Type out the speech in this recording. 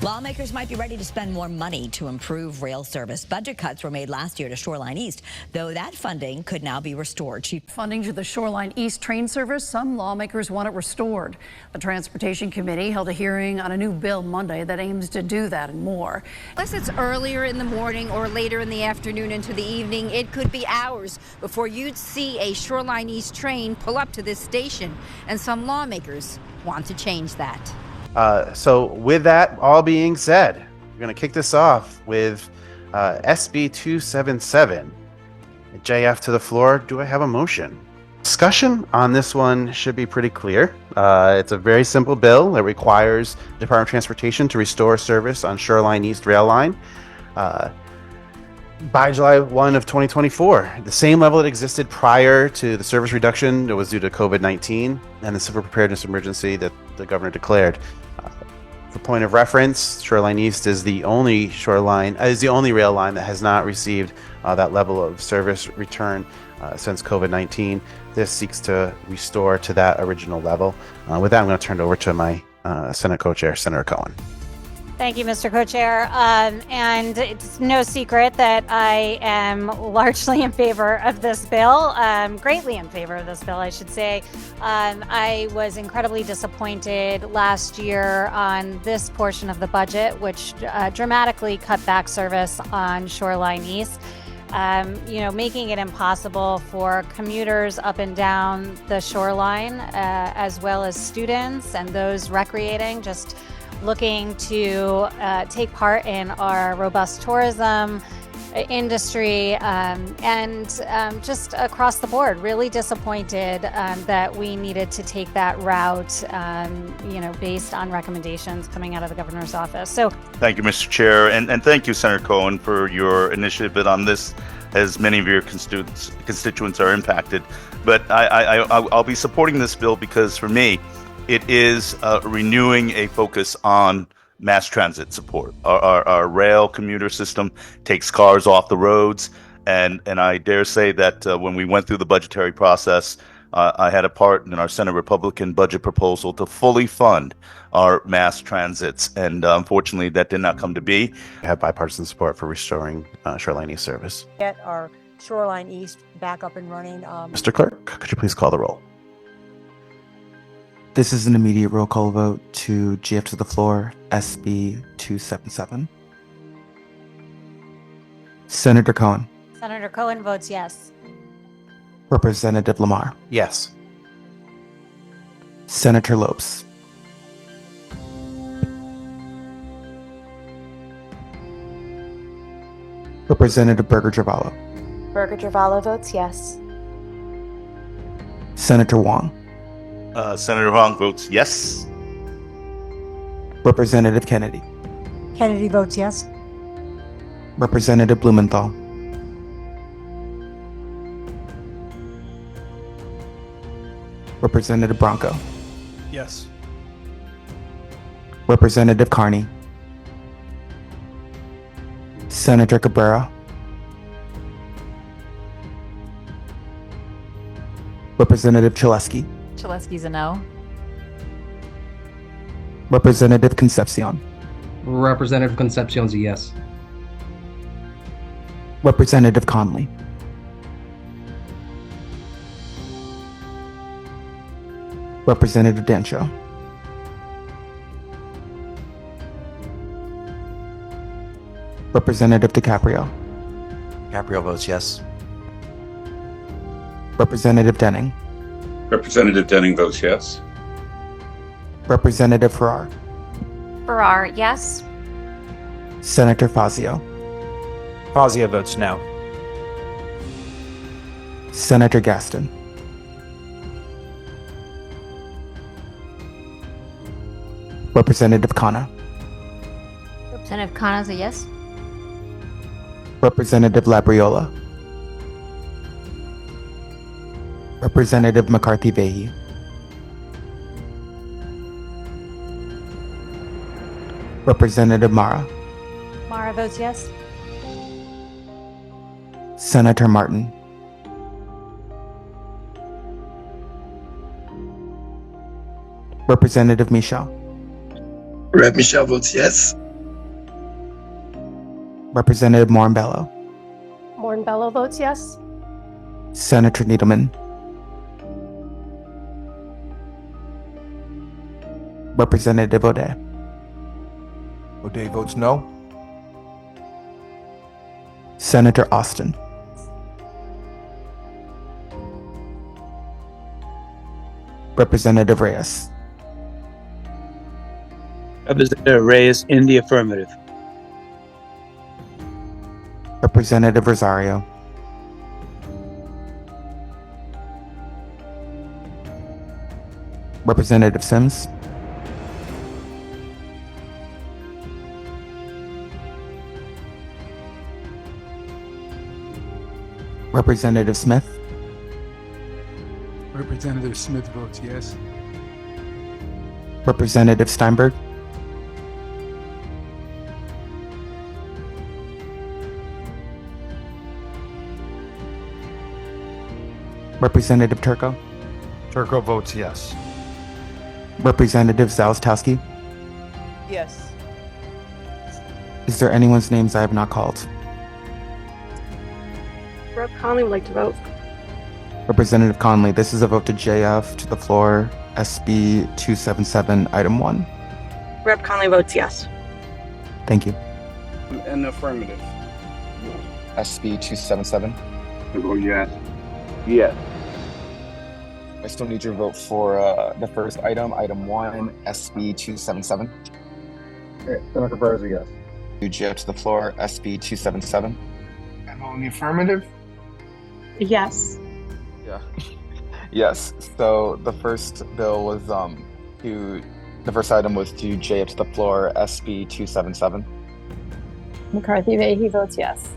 Lawmakers might be ready to spend more money to improve rail service. Budget cuts were made last year to Shoreline East, though that funding could now be restored. Funding to the Shoreline East train service, some lawmakers want it restored. The Transportation Committee held a hearing on a new bill Monday that aims to do that and more. Unless it's earlier in the morning or later in the afternoon into the evening, it could be hours before you'd see a Shoreline East train pull up to this station, and some lawmakers want to change that. So with that all being said, we're going to kick this off with SB 277. JF to the floor. Do I have a motion? Discussion on this one should be pretty clear. It's a very simple bill that requires the Department of Transportation to restore service on Shoreline East Rail Line by July 1 of 2024. The same level that existed prior to the service reduction that was due to COVID-19 and the civil preparedness emergency that the governor declared. For point of reference, Shoreline East is the only rail line that has not received that level of service return since COVID-19. This seeks to restore to that original level. With that, I'm going to turn it over to my Senate co-chair, Senator Cohen. Thank you, Mr. Co-Chair. And it's no secret that I am largely in favor of this bill, greatly in favor of this bill, I should say. I was incredibly disappointed last year on this portion of the budget, which dramatically cut back service on Shoreline East. Making it impossible for commuters up and down the shoreline, as well as students and those recreating, just looking to take part in our robust tourism industry, and just across the board, really disappointed that we needed to take that route, based on recommendations coming out of the governor's office. So thank you, Mr. Chair, and thank you, Senator Cohen, for your initiative on this, as many of your constituents are impacted. But I'll be supporting this bill because, for me, it is renewing a focus on mass transit support. Our rail commuter system takes cars off the roads, and I dare say that when we went through the budgetary process, I had a part in our Senate Republican budget proposal to fully fund our mass transits, and unfortunately that did not come to be. We have bipartisan support for restoring Shoreline East service. Get our Shoreline East back up and running. Mr. Clerk, could you please call the roll? This is an immediate roll call vote to GF to the floor, SB 277. Senator Cohen. Senator Cohen votes yes. Representative Lamar. Yes. Senator Lopes. Representative Berger-Javallo. Berger-Javallo votes yes. Senator Wong. Senator Wong votes yes. Representative Kennedy. Kennedy votes yes. Representative Blumenthal. Representative Bronco. Yes. Representative Carney. Senator Cabrera. Representative Chalesky. Chalesky's a no. Representative Concepcion. Representative Concepcion's a yes. Representative Conley. Representative Dancho. Representative DiCaprio. DiCaprio votes yes. Representative Denning. Representative Denning votes yes. Representative Farrar. Farrar, yes. Senator Fazio. Fazio votes no. Senator Gaston. Representative Khanna. Representative Khanna's a yes. Representative Labriola. Representative McCarthy-Vahey. Representative Mara. Mara votes yes. Senator Martin. Representative Michel. Rep. Michel votes yes. Representative Morinbello, Morinbello votes yes. Senator Needleman, Representative O'Day, O'Day votes no. Senator Austin, Representative Reyes, Representative Reyes in the affirmative. Representative Rosario, Representative Sims, Representative Smith, Representative Smith votes yes. Representative Steinberg, Representative Turco, Turco votes yes. Representative Zalastowski. Yes. Is there anyone's names I have not called? Rep. Conley would like to vote. Representative Conley, this is a vote to JF to the floor, SB 277, item 1. Rep. Conley votes yes. Thank you. An affirmative. SB 277. I vote yes. Yes. I still need your vote for the first item, item 1, SB 277. Senator Barza, yes. JF to the floor, SB 277. I vote in the affirmative. Yes. Yeah. Yes. So the first bill was the first item was to JF to the floor, SB 277. McCarthy Vahey votes yes.